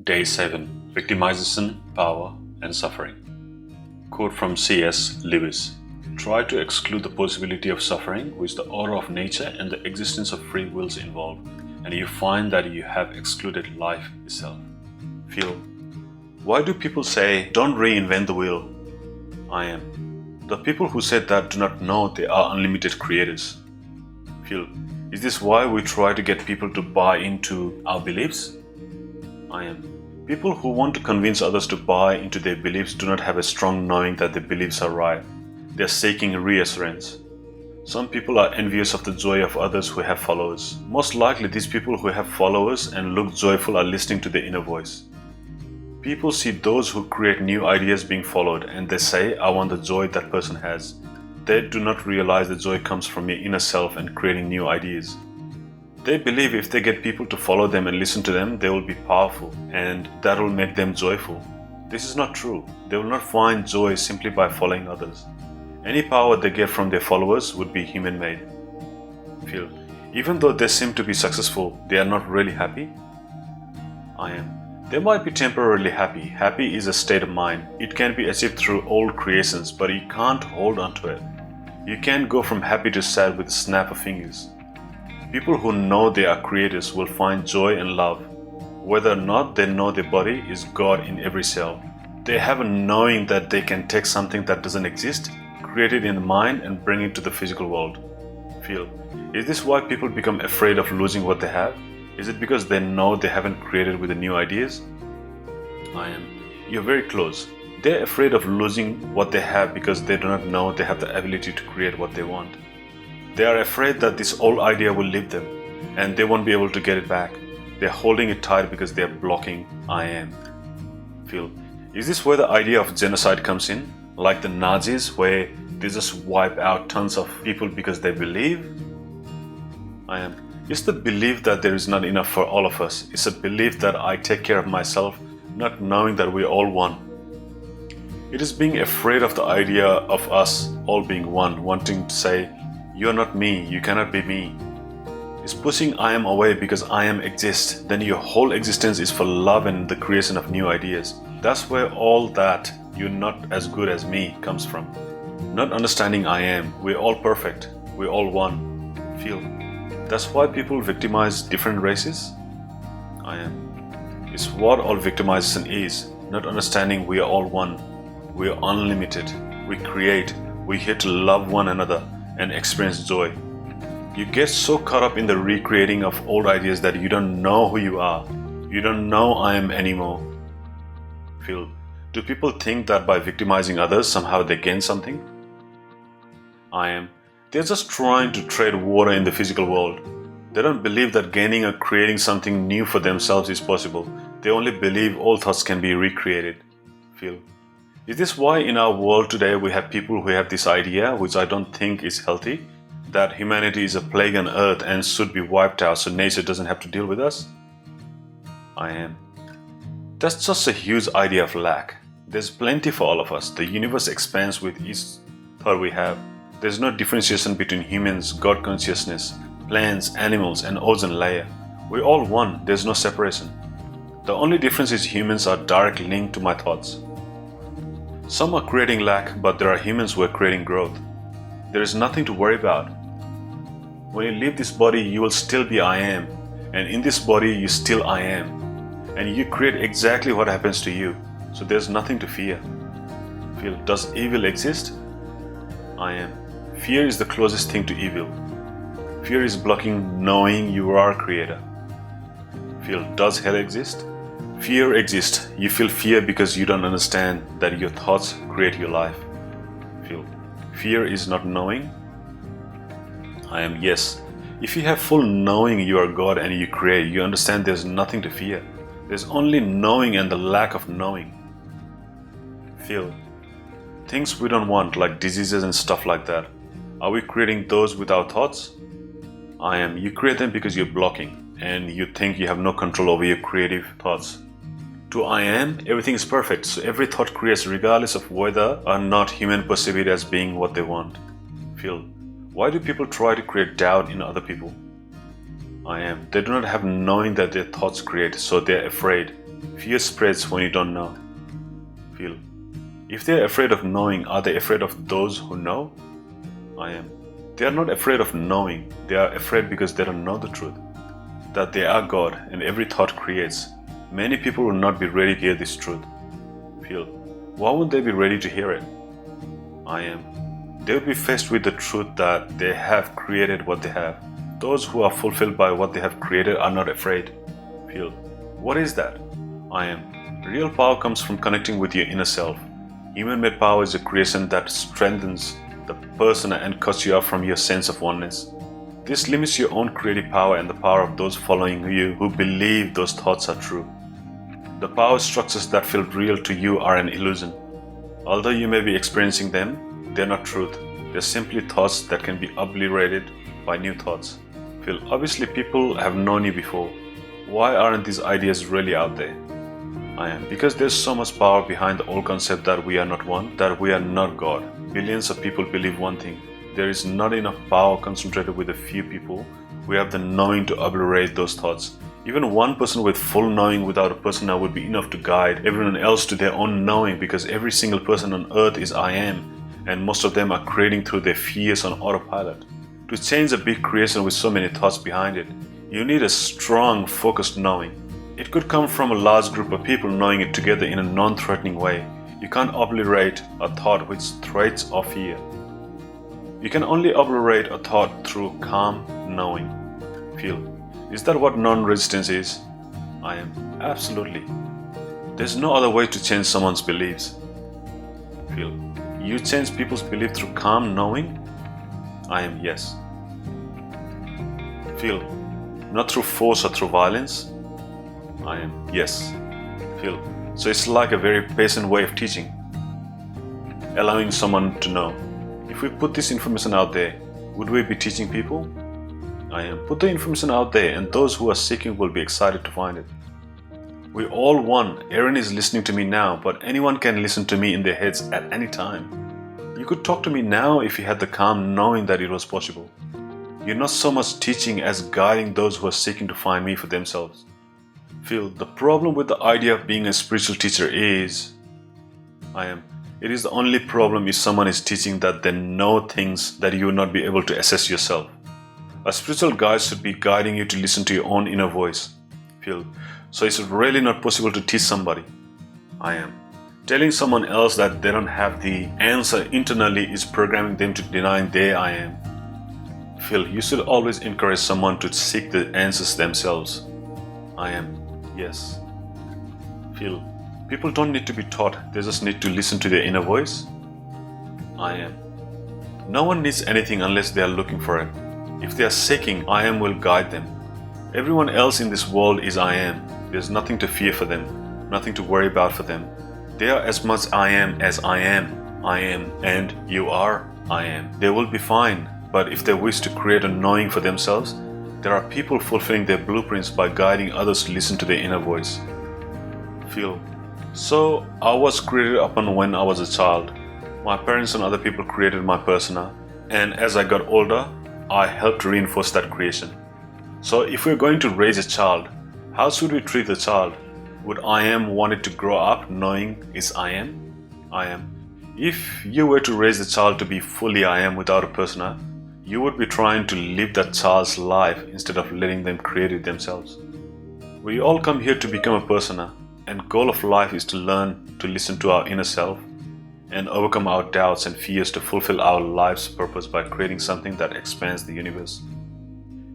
Day 7. Victimization, Power, and Suffering. Quote from C.S. Lewis. Try to exclude the possibility of suffering, which the order of nature and the existence of free wills involve, and you find that you have excluded life itself. Feel. Why do people say, don't reinvent the wheel? I am. The people who said that do not know they are unlimited creators. Feel. Is this why we try to get people to buy into our beliefs? I am. People who want to convince others to buy into their beliefs do not have a strong knowing that their beliefs are right. They are seeking reassurance. Some people are envious of the joy of others who have followers. Most likely these people who have followers and look joyful are listening to their inner voice. People see those who create new ideas being followed and they say, I want the joy that person has. They do not realize the joy comes from your inner self and creating new ideas. They believe if they get people to follow them and listen to them, they will be powerful and that will make them joyful. This is not true. They will not find joy simply by following others. Any power they get from their followers would be human-made. Feel. Even though they seem to be successful, they are not really happy? I am. They might be temporarily happy. Happy is a state of mind. It can be achieved through old creations, but you can't hold on to it. You can't go from happy to sad with a snap of fingers. People who know they are creators will find joy and love, whether or not they know their body is God in every cell. They have a knowing that they can take something that doesn't exist, create it in the mind and bring it to the physical world. Feel. Is this why people become afraid of losing what they have? Is it because they know they haven't created with the new ideas? I am. You're very close. They're afraid of losing what they have because they do not know they have the ability to create what they want. They are afraid that this old idea will leave them and they won't be able to get it back. They're holding it tight because they're blocking I am. Feel. Is this where the idea of genocide comes in? Like the Nazis, where they just wipe out tons of people because they believe? I am. It's the belief that there is not enough for all of us. It's a belief that I take care of myself, not knowing that we're all one. It is being afraid of the idea of us all being one, wanting to say, you're not me, you cannot be me. It's pushing I am away because I am exists. Then your whole existence is for love and the creation of new ideas. That's where all that you're not as good as me comes from. Not understanding I am. We're all perfect. We're all one. Feel. That's why people victimize different races? I am. It's what all victimization is. Not understanding we are all one. We are unlimited. We create. We're here to love one another and experience joy. You get so caught up in the recreating of old ideas that you don't know who you are. You don't know I am anymore. Feel. Do people think that by victimizing others somehow they gain something? I am. They're just trying to trade water in the physical world. They don't believe that gaining or creating something new for themselves is possible. They only believe all thoughts can be recreated. Feel. Is this why in our world today we have people who have this idea, which I don't think is healthy, that humanity is a plague on earth and should be wiped out so nature doesn't have to deal with us? I am. That's just a huge idea of lack. There's plenty for all of us. The universe expands with each thought we have. There's no differentiation between humans, God consciousness, plants, animals, and ozone layer. We're all one. There's no separation. The only difference is humans are directly linked to my thoughts. Some are creating lack, but there are humans who are creating growth. There is nothing to worry about. When you leave this body, you will still be I am. And in this body, you still I am. And you create exactly what happens to you. So there's nothing to fear. Feel. Does evil exist? I am. Fear is the closest thing to evil. Fear is blocking knowing you are a creator. Feel. Does hell exist? Fear exists. You feel fear because you don't understand that your thoughts create your life. Feel. Fear is not knowing. I am. Yes. If you have full knowing you are God and you create, you understand there's nothing to fear. There's only knowing and the lack of knowing. Feel. Things we don't want, like diseases and stuff like that. Are we creating those with our thoughts? I am. You create them because you're blocking and you think you have no control over your creative thoughts. To I am, everything is perfect, so every thought creates regardless of whether or not humans perceive it as being what they want. Feel. Why do people try to create doubt in other people? I am. They do not have knowing that their thoughts create, so they're afraid. Fear spreads when you don't know. Feel. If they are afraid of knowing, are they afraid of those who know? I am. They are not afraid of knowing. They are afraid because they don't know the truth. That they are God and every thought creates. Many people will not be ready to hear this truth. Feel. Why won't they be ready to hear it? I am. They will be faced with the truth that they have created what they have. Those who are fulfilled by what they have created are not afraid. Feel. What is that? I am. Real power comes from connecting with your inner self. Human-made power is a creation that strengthens the persona and cuts you off from your sense of oneness. This limits your own creative power and the power of those following you who believe those thoughts are true. The power structures that feel real to you are an illusion. Although you may be experiencing them, they're not truth. They're simply thoughts that can be obliterated by new thoughts. Feel. Obviously people have known you before. Why aren't these ideas really out there? I am. Because there's so much power behind the old concept that we are not one, that we are not God. Billions of people believe one thing. There is not enough power concentrated with a few people. We have the knowing to obliterate those thoughts. Even one person with full knowing without a persona would be enough to guide everyone else to their own knowing, because every single person on earth is I am, and most of them are creating through their fears on autopilot. To change a big creation with so many thoughts behind it, you need a strong, focused knowing. It could come from a large group of people knowing it together in a non-threatening way. You can't obliterate a thought with threats or fear. You can only obliterate a thought through calm knowing. Feel. Is that what non-resistance is? I am. Absolutely. There's no other way to change someone's beliefs. Feel. You change people's belief through calm knowing? I am. Yes. Feel. Not through force or through violence? I am. Yes. Feel. So it's like a very patient way of teaching. Allowing someone to know. If we put this information out there, would we be teaching people? I am. Put the information out there and those who are seeking will be excited to find it. We all one. Erin is listening to me now, but anyone can listen to me in their heads at any time. You could talk to me now if you had the calm knowing that it was possible. You're not so much teaching as guiding those who are seeking to find me for themselves. Feel. The problem with the idea of being a spiritual teacher is, I am. It is the only problem if someone is teaching that they know things that you will not be able to assess yourself. A spiritual guide should be guiding you to listen to your own inner voice. Feel. So it's really not possible to teach somebody. I am. Telling someone else that they don't have the answer internally is programming them to deny their I am. Feel. You should always encourage someone to seek the answers themselves. I am. Yes. Feel. People don't need to be taught, they just need to listen to their inner voice. I am. No one needs anything unless they are looking for it. If they are seeking, I am will guide them. Everyone else in this world is I am. There's nothing to fear for them, nothing to worry about for them. They are as much I am as I am. I am and you are I am. They will be fine, but if they wish to create a knowing for themselves, there are people fulfilling their blueprints by guiding others to listen to their inner voice. Feel. So, I was created upon when I was a child. My parents and other people created my persona, and as I got older, I helped reinforce that creation. So, if we're going to raise a child, how should we treat the child? Would I am want it to grow up knowing is I am? I am. If you were to raise the child to be fully I am without a persona, you would be trying to live that child's life instead of letting them create it themselves. We all come here to become a persona, and goal of life is to learn to listen to our inner self and overcome our doubts and fears to fulfill our life's purpose by creating something that expands the universe.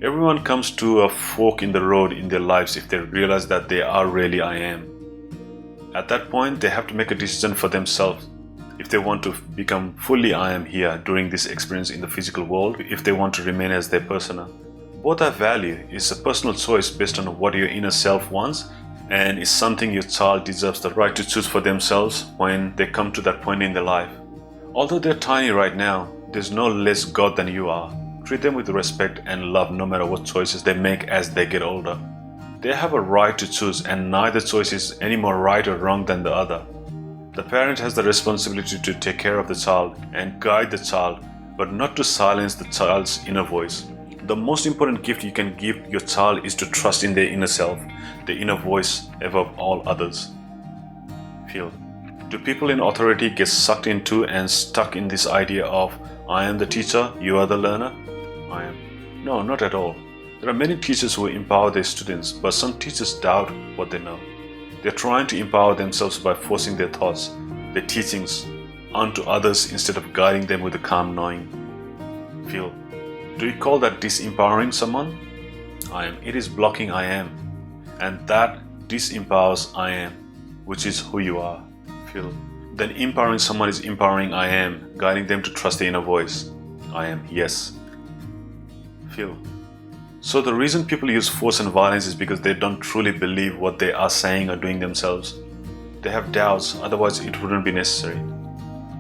Everyone comes to a fork in the road in their lives if they realize that they are really I am. At that point, they have to make a decision for themselves. If they want to become fully I am here during this experience in the physical world, if they want to remain as their persona. Both have value. It's a personal choice based on what your inner self wants, and is something your child deserves the right to choose for themselves when they come to that point in their life. Although they're tiny right now, there's no less God than you are. Treat them with respect and love no matter what choices they make as they get older. They have a right to choose, and neither choice is any more right or wrong than the other. The parent has the responsibility to take care of the child and guide the child, but not to silence the child's inner voice. The most important gift you can give your child is to trust in their inner self, the inner voice above all others. Feel. Do people in authority get sucked into and stuck in this idea of, I am the teacher, you are the learner? I am. No, not at all. There are many teachers who empower their students, but some teachers doubt what they know. They're trying to empower themselves by forcing their thoughts, their teachings, onto others instead of guiding them with a calm knowing. Feel. Do you call that disempowering someone? I am. It is blocking I am. And that disempowers I am, which is who you are. Feel. Then empowering someone is empowering I am, guiding them to trust the inner voice. I am. Yes. Feel. So the reason people use force and violence is because they don't truly believe what they are saying or doing themselves. They have doubts, otherwise it wouldn't be necessary.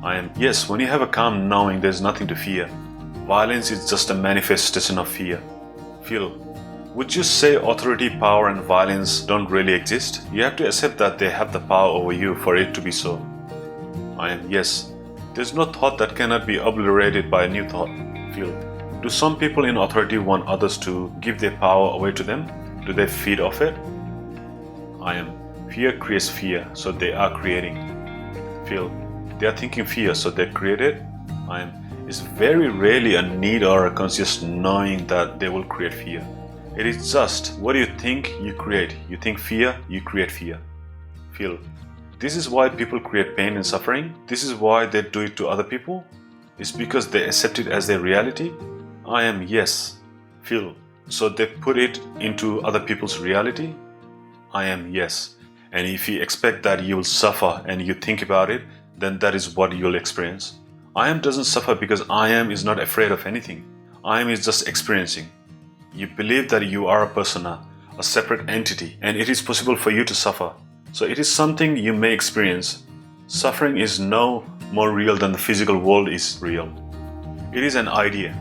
I am. Yes, when you have a calm knowing, there's nothing to fear. Violence is just a manifestation of fear. Feel. Would you say authority, power and violence don't really exist? You have to accept that they have the power over you for it to be so. I am. Yes. There's no thought that cannot be obliterated by a new thought. Feel. Do some people in authority want others to give their power away to them? Do they feed off it? I am. Fear creates fear, so they are creating. Feel. They are thinking fear, so they create it. I am. It's very rarely a need or a conscious knowing that they will create fear. It is just what you think, you create. You think fear, you create fear. Feel. This is why people create pain and suffering. This is why they do it to other people. It's because they accept it as their reality. I am. Yes. Feel. So they put it into other people's reality. I am. Yes. And if you expect that you will suffer and you think about it, then that is what you'll experience. I am doesn't suffer because I am is not afraid of anything. I am is just experiencing. You believe that you are a persona, a separate entity, and it is possible for you to suffer. So it is something you may experience. Suffering is no more real than the physical world is real. It is an idea.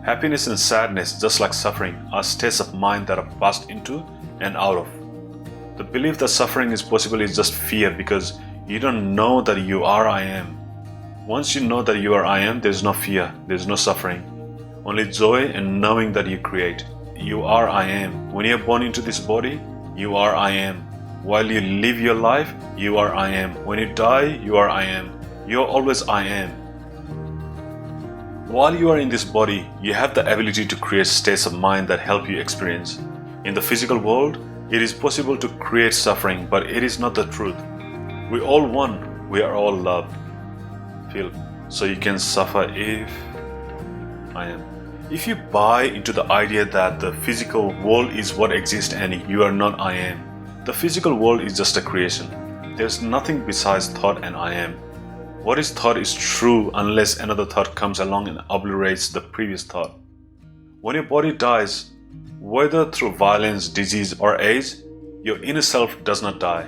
Happiness and sadness, just like suffering, are states of mind that are passed into and out of. The belief that suffering is possible is just fear because you don't know that you are I am. Once you know that you are I am, there is no fear, there is no suffering. Only joy and knowing that you create. You are I am. When you are born into this body, you are I am. While you live your life, you are I am. When you die, you are I am. You are always I am. While you are in this body, you have the ability to create states of mind that help you experience. In the physical world, it is possible to create suffering, but it is not the truth. We all one. We are all love. Feel. So you can suffer if I am. If you buy into the idea that the physical world is what exists and you are not I am, the physical world is just a creation. There's nothing besides thought and I am. What is thought is true unless another thought comes along and obliterates the previous thought. When your body dies, whether through violence, disease or age, your inner self does not die.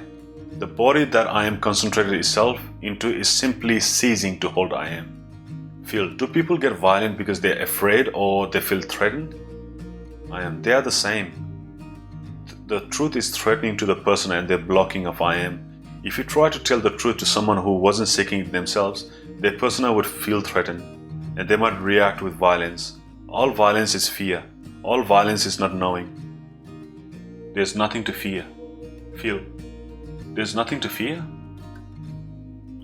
The body that I am concentrated itself into is simply ceasing to hold I am. Feel. Do people get violent because they're afraid or they feel threatened? I am. They are the same. The truth is threatening to the person and they're blocking of I am. If you try to tell the truth to someone who wasn't seeking it themselves, their persona would feel threatened and they might react with violence. All violence is fear. All violence is not knowing. There's nothing to fear. Feel. There's nothing to fear?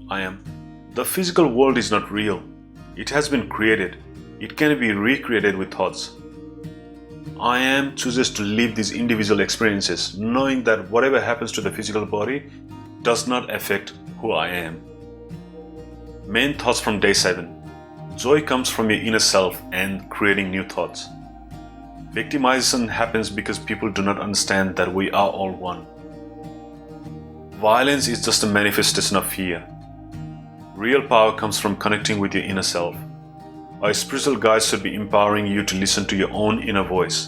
I am. The physical world is not real. It has been created. It can be recreated with thoughts. I am chooses to live these individual experiences, knowing that whatever happens to the physical body does not affect who I am. Main thoughts from day 7. Joy comes from your inner self and creating new thoughts. Victimization happens because people do not understand that we are all one. Violence is just a manifestation of fear. Real power comes from connecting with your inner self. Our spiritual guides should be empowering you to listen to your own inner voice.